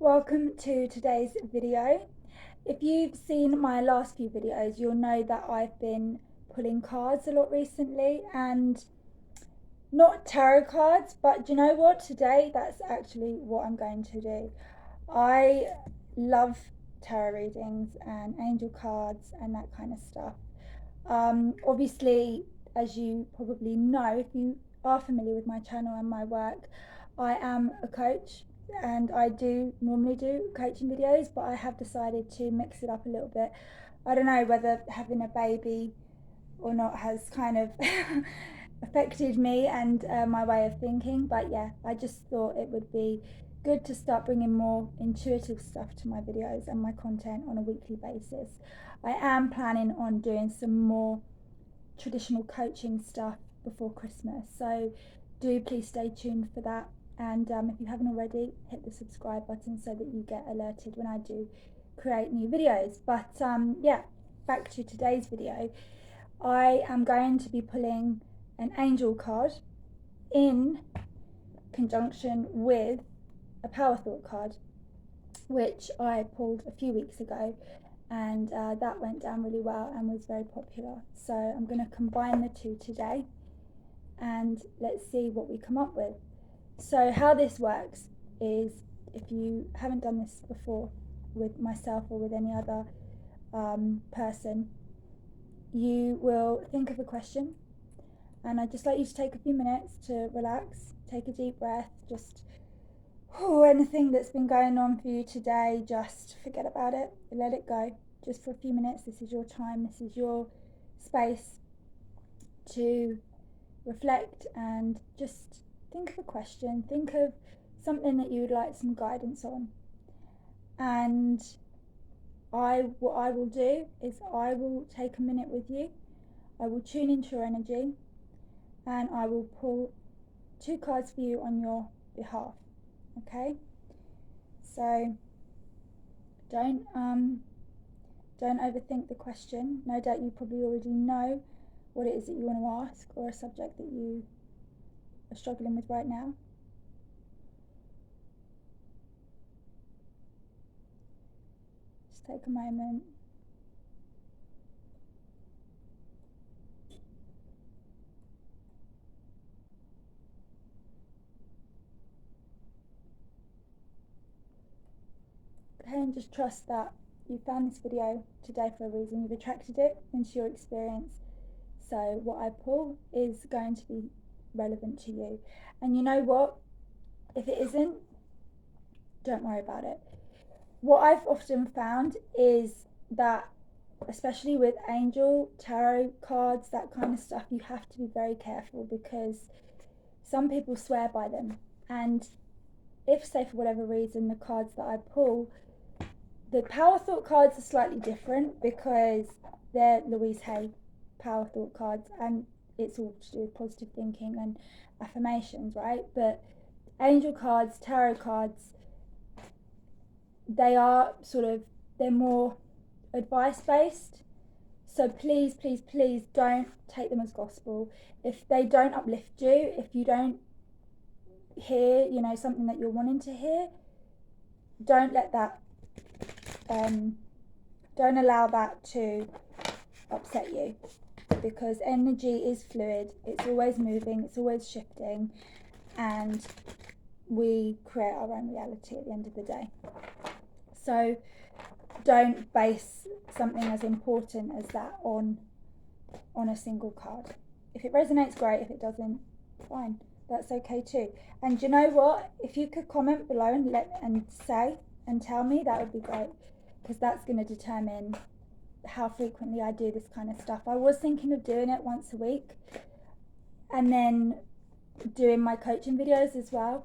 Welcome to today's video. If you've seen my last few videos, you'll know that I've been pulling cards a lot recently, and not tarot cards, but do you know what? Today that's actually what I'm going to do. I love tarot readings and angel cards and that kind of stuff. Obviously, as you probably know, if you are familiar with my channel and my work, I am a coach and I do normally do coaching videos, but I have decided to mix it up a little bit. I don't know whether having a baby or not has kind of affected me and my way of thinking, but yeah, I just thought it would be good to start bringing more intuitive stuff to my videos and my content on a weekly basis. I am planning on doing some more traditional coaching stuff before Christmas, so do please stay tuned for that. And if you haven't already, hit the subscribe button so that you get alerted when I do create new videos. But yeah, back to today's video. I am going to be pulling an angel card in conjunction with a power thought card, which I pulled a few weeks ago, and that went down really well and was very popular. So I'm going to combine the two today and let's see what we come up with. So how this works is, if you haven't done this before with myself or with any other person, you will think of a question, and I'd just like you to take a few minutes to relax, take a deep breath, just anything that's been going on for you today, just forget about it, let it go, just for a few minutes. This is your time, this is your space to reflect and just think of a question, think of something that you would like some guidance on. And what I will do is I will take a minute with you, I will tune into your energy, and I will pull two cards for you on your behalf. Okay, so don't overthink the question. No doubt you probably already know what it is that you want to ask, or a subject that you are struggling with right now. Just take a moment. Okay, and just trust that you found this video today for a reason. You've attracted it into your experience. So what I pull is going to be relevant to you. And you know what? If it isn't, don't worry about it. What I've often found is that, especially with angel, tarot cards, that kind of stuff, you have to be very careful because some people swear by them. And if, say, for whatever reason, the cards that I pull, the power thought cards are slightly different because they're Louise Hay power thought cards, and it's all to do with positive thinking and affirmations, right? But angel cards, tarot cards, they are they're more advice based. So please, please, please don't take them as gospel. If they don't uplift you, if you don't hear, something that you're wanting to hear, don't let that don't allow that to upset you, because energy is fluid, it's always moving, it's always shifting, and we create our own reality at the end of the day. So don't base something as important as that on a single card. If it resonates, great. If it doesn't, fine, that's okay too. And you know what, if you could comment below and say and tell me, that would be great, because that's going to determine how frequently I do this kind of stuff. I was thinking of doing it once a week and then doing my coaching videos as well,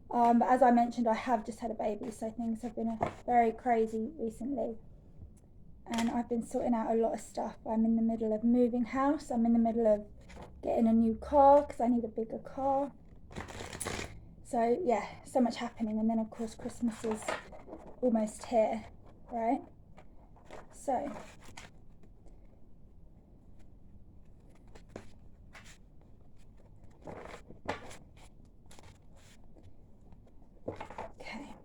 but as I mentioned, I have just had a baby, so things have been very crazy recently, and I've been sorting out a lot of stuff. I'm in the middle of moving house, I'm in the middle of getting a new car because I need a bigger car. So yeah, so much happening, and then of course Christmas is almost here, right? So okay,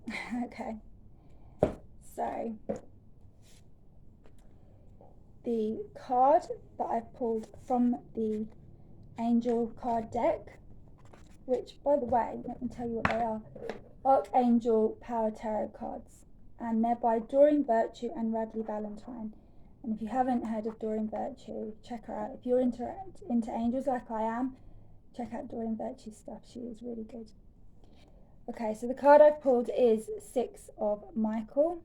Okay, so the card that I've pulled from the angel card deck, which, by the way, let me tell you what they are. Archangel Power Tarot cards, and they're by Doreen Virtue and Radley Valentine. And if you haven't heard of Doreen Virtue, check her out. If you're into angels like I am, check out Doreen Virtue's stuff. She is really good. Okay, so the card I've pulled is Six of Michael.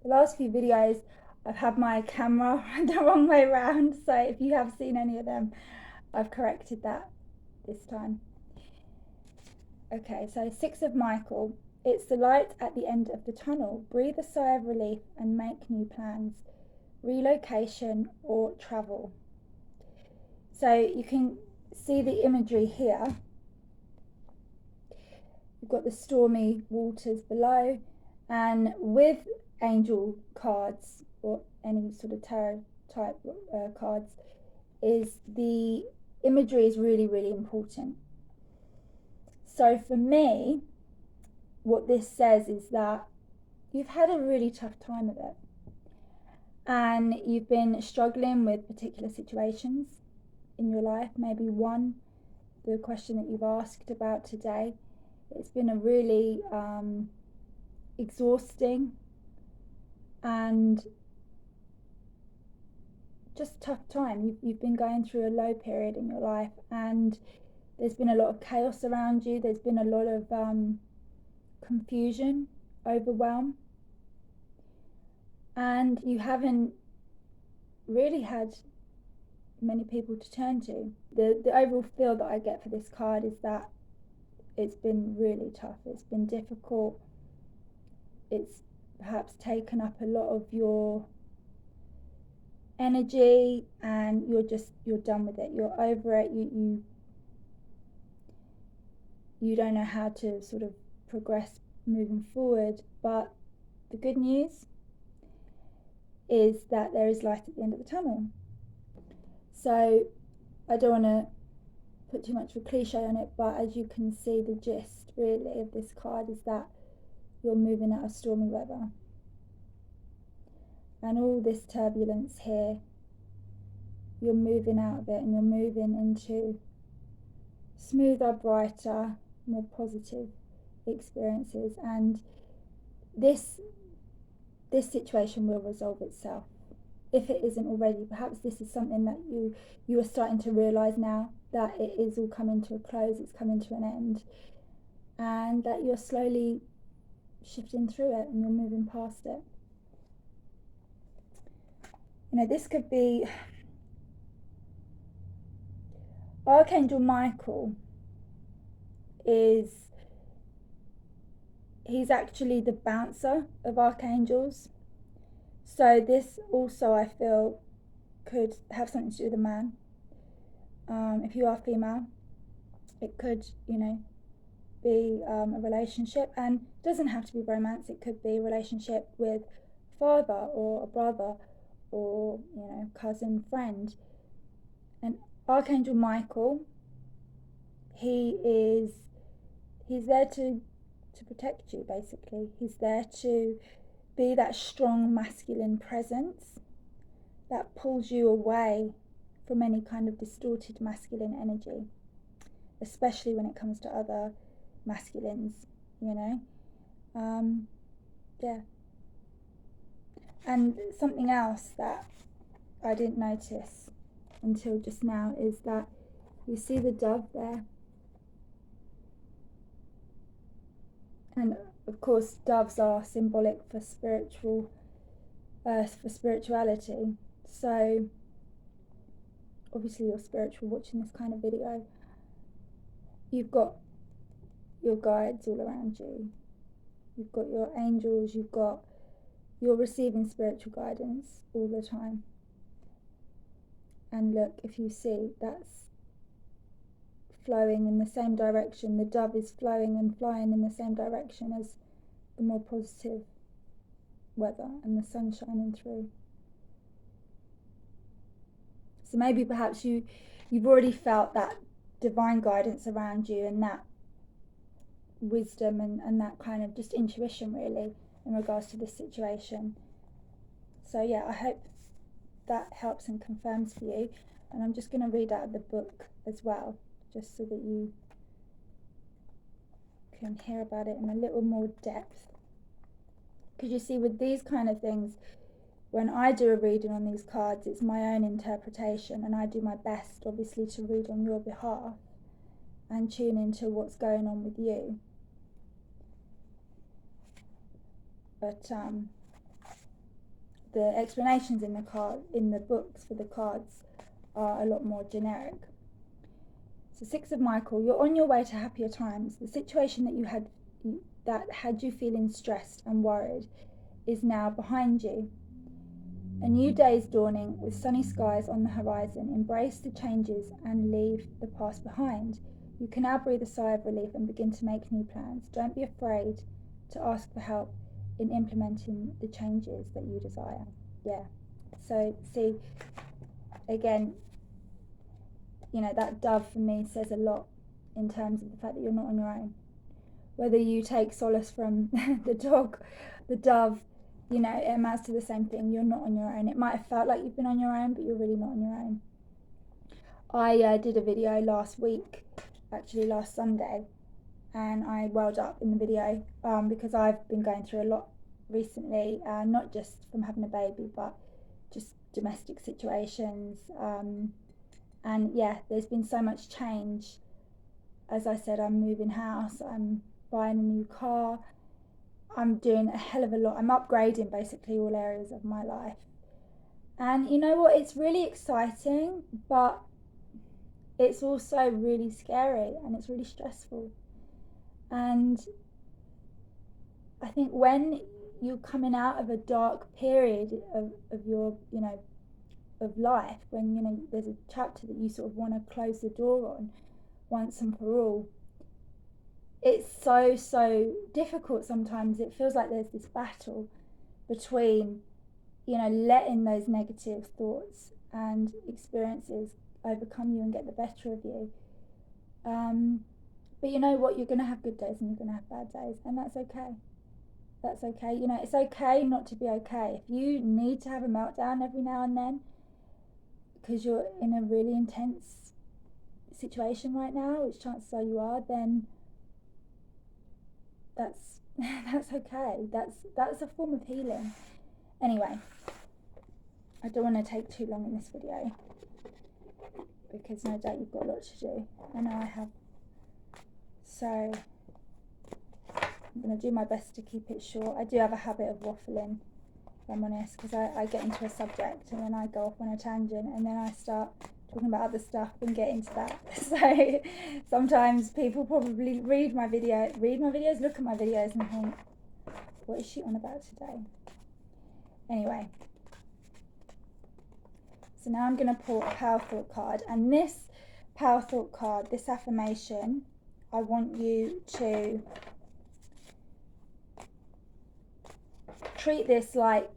The last few videos I've had my camera the wrong way around, so if you have seen any of them, I've corrected that this time. Okay, so Six of Michael. It's the light at the end of the tunnel. Breathe a sigh of relief and make new plans. Relocation or travel. So you can see the imagery here. You've got the stormy waters below, and with angel cards or any sort of tarot type cards, is the imagery is really, really important. So for me, what this says is that you've had a really tough time of it, and you've been struggling with particular situations in your life. Maybe one, the question that you've asked about today, it's been a really exhausting and just tough time. You've been going through a low period in your life, and there's been a lot of chaos around you. There's been a lot of confusion, overwhelm, and you haven't really had many people to turn to. The overall feel that I get for this card is that it's been really tough. It's been difficult. It's perhaps taken up a lot of your energy, and you're done with it. You're over it. You don't know how to sort of progress moving forward. But the good news is that there is light at the end of the tunnel. So I don't want to put too much of a cliche on it, but as you can see, the gist really of this card is that you're moving out of stormy weather, and all this turbulence here, you're moving out of it, and you're moving into smoother, brighter, more positive experiences. And this situation will resolve itself if it isn't already. Perhaps this is something that you are starting to realize now, that it is all coming to a close, it's coming to an end, and that you're slowly shifting through it and you're moving past it. You know, this could be Archangel Michael. He's actually the bouncer of archangels. So this also, I feel, could have something to do with a man. If you are female, it could, be a relationship, and it doesn't have to be romance. It could be a relationship with a father or a brother or, cousin, friend. And Archangel Michael, he's there to protect you, basically. He's there to be that strong masculine presence that pulls you away from any kind of distorted masculine energy, especially when it comes to other masculines, yeah. And something else that I didn't notice until just now is that you see the dove there. And of course, doves are symbolic for spirituality. So obviously you're spiritual watching this kind of video. You've got your guides all around you. You've got your angels. You're receiving spiritual guidance all the time. And look, if you see, that's flowing in the same direction. The dove is flowing and flying in the same direction as the more positive weather and the sun shining through. So maybe perhaps you've already felt that divine guidance around you, and that wisdom and that kind of just intuition really in regards to this situation. So yeah, I hope that helps and confirms for you. And I'm just going to read out the book as well, just so that you can hear about it in a little more depth. Because you see, with these kind of things, when I do a reading on these cards, it's my own interpretation, and I do my best, obviously, to read on your behalf and tune into what's going on with you. But the explanations in the books for the cards are a lot more generic. So Six of Michael, you're on your way to happier times. The situation that had you feeling stressed and worried is now behind you. A new day is dawning with sunny skies on the horizon. Embrace the changes and leave the past behind. You can now breathe a sigh of relief and begin to make new plans. Don't be afraid to ask for help in implementing the changes that you desire. Yeah. So see, again, that dove for me says a lot in terms of the fact that you're not on your own. Whether you take solace from the dove, it amounts to the same thing. You're not on your own. It might have felt like you've been on your own, but you're really not on your own. I did a video last week, actually last Sunday, and I welled up in the video because I've been going through a lot recently, not just from having a baby, but just domestic situations. And yeah, there's been so much change. As I said, I'm moving house, I'm buying a new car, I'm doing a hell of a lot. I'm upgrading basically all areas of my life. And you know what? It's really exciting, but it's also really scary and it's really stressful. And I think when you're coming out of a dark period of your, of life, when, there's a chapter that you sort of want to close the door on once and for all, it's so difficult sometimes. It feels like there's this battle between, letting those negative thoughts and experiences overcome you and get the better of you. But you know what? You're going to have good days and you're going to have bad days, and that's okay. That's okay. It's okay not to be okay. If you need to have a meltdown every now and then because you're in a really intense situation right now, which chances are you are, then that's okay. That's a form of healing. Anyway, I don't want to take too long in this video because no doubt you've got a lot to do. I know I have. So I'm going to do my best to keep it short. I do have a habit of waffling, if I'm honest, because I get into a subject and then I go off on a tangent and then I start talking about other stuff and get into that. So sometimes people probably read my videos, look at my videos and think, what is she on about today? Anyway, so now I'm going to pull a Power Thought card, and this Power Thought card, this affirmation, I want you to treat this like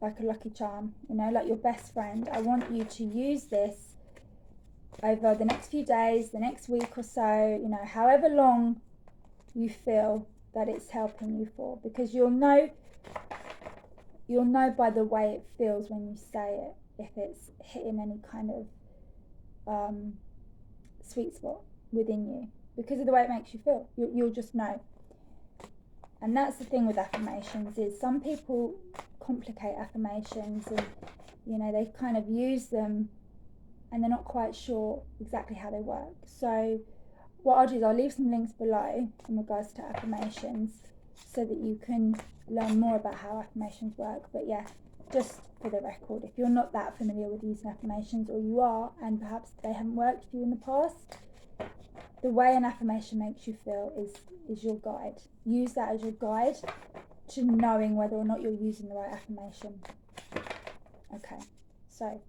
a lucky charm, like your best friend. I want you to use this over the next few days, the next week or so, however long you feel that it's helping you for, because you'll know by the way it feels when you say it, if it's hitting any kind of sweet spot within you, because of the way it makes you feel. You'll just know. And that's the thing with affirmations, is some people complicate affirmations and they kind of use them and they're not quite sure exactly how they work. So what I'll do is I'll leave some links below in regards to affirmations so that you can learn more about how affirmations work. But yeah, just for the record, if you're not that familiar with using affirmations, or you are and perhaps they haven't worked for you in the past, the way an affirmation makes you feel is your guide. Use that as your guide to knowing whether or not you're using the right affirmation. Okay, so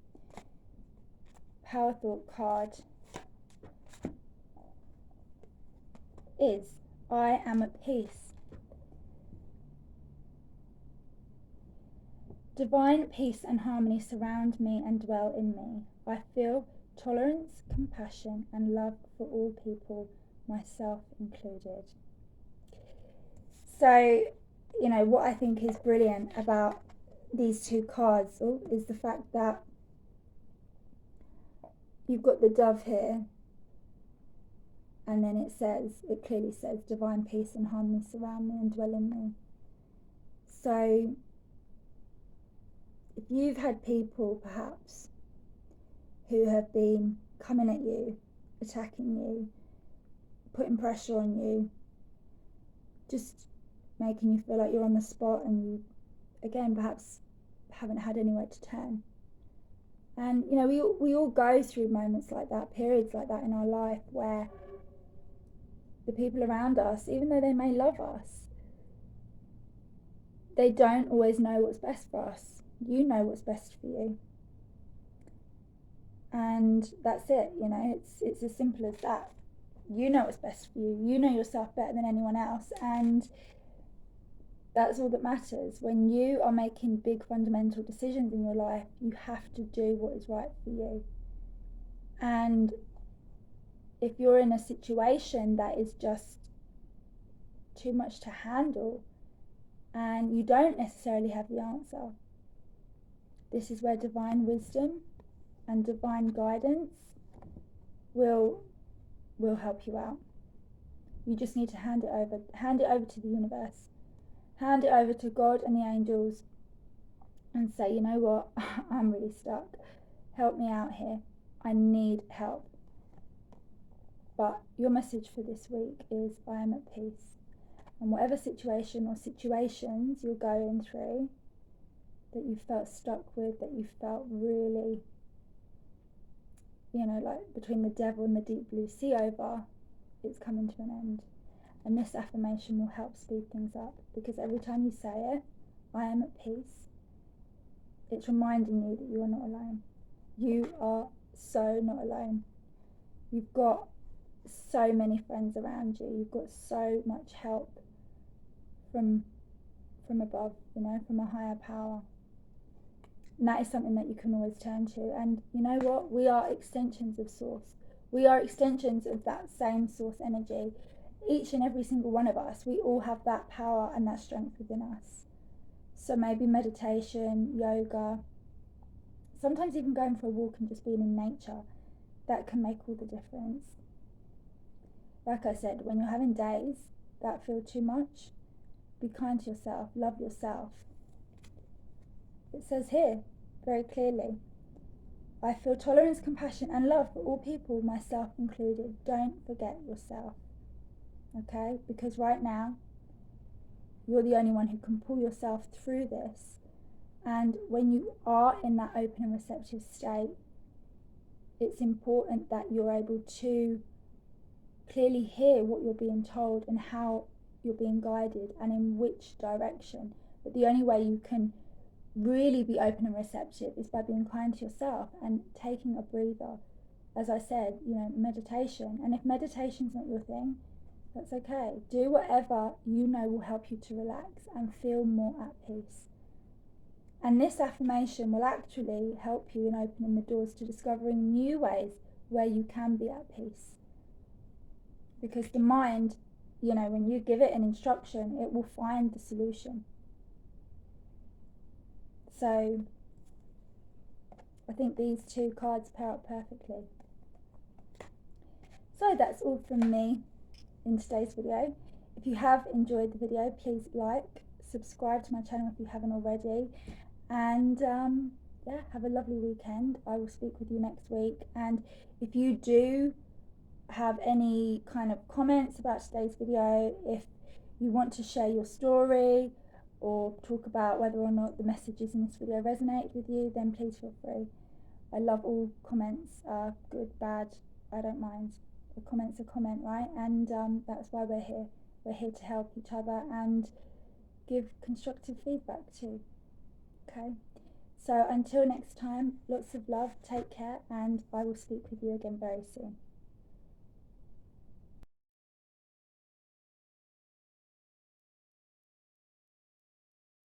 Power Thought card is, I am at peace. Divine peace and harmony surround me and dwell in me. I feel tolerance, compassion, and love for all people, myself included. So, what I think is brilliant about these two cards is the fact that you've got the dove here, and then it clearly says, divine peace and harmony surround me and dwell in me. So, if you've had people perhaps who have been coming at you, attacking you, putting pressure on you, just making you feel like you're on the spot, and you, again, perhaps haven't had anywhere to turn. And we all go through moments like that, periods like that in our life, where the people around us, even though they may love us, they don't always know what's best for us. You know what's best for you, and that's it. It's as simple as that. You know what's best for you. You know yourself better than anyone else, and that's all that matters. When you are making big fundamental decisions in your life, you have to do what is right for you. And if you're in a situation that is just too much to handle and you don't necessarily have the answer, this is where divine wisdom and divine guidance will help you out. You just need to hand it over to the universe, hand it over to God and the angels, and say, you know what, I'm really stuck. Help me out here. I need help. But your message for this week is, I am at peace. And whatever situation or situations you're going through that you felt stuck with, that you felt really, like between the devil and the deep blue sea over, it's coming to an end. And this affirmation will help speed things up, because every time you say it, I am at peace, it's reminding you that you are not alone. You are so not alone. You've got so many friends around you. You've got so much help from above, from a higher power. And that is something that you can always turn to. And you know what? We are extensions of Source. We are extensions of that same Source energy. Each and every single one of us, we all have that power and that strength within us. So maybe meditation, yoga, sometimes even going for a walk and just being in nature, that can make all the difference. Like I said, when you're having days that feel too much, be kind to yourself, love yourself. It says here very clearly, I feel tolerance, compassion and love for all people, myself included. Don't forget yourself, okay? Because right now, you're the only one who can pull yourself through this. And when you are in that open and receptive state, it's important that you're able to clearly hear what you're being told and how you're being guided and in which direction. But the only way you can really be open and receptive is by being kind to yourself and taking a breather. As I said, meditation. And if meditation's not your thing, that's okay. Do whatever you know will help you to relax and feel more at peace. And this affirmation will actually help you in opening the doors to discovering new ways where you can be at peace. Because the mind, when you give it an instruction, it will find the solution. So I think these two cards pair up perfectly. So that's all from me in today's video. If you have enjoyed the video, please like, subscribe to my channel if you haven't already, and have a lovely weekend. I will speak with you next week. And if you do have any kind of comments about today's video, if you want to share your story or talk about whether or not the messages in this video resonate with you, then please feel free. I love all comments, good, bad, I don't mind. A comment's a comment, right? And that's why we're here. We're here to help each other and give constructive feedback too. Okay? So until next time, lots of love, take care, and I will speak with you again very soon.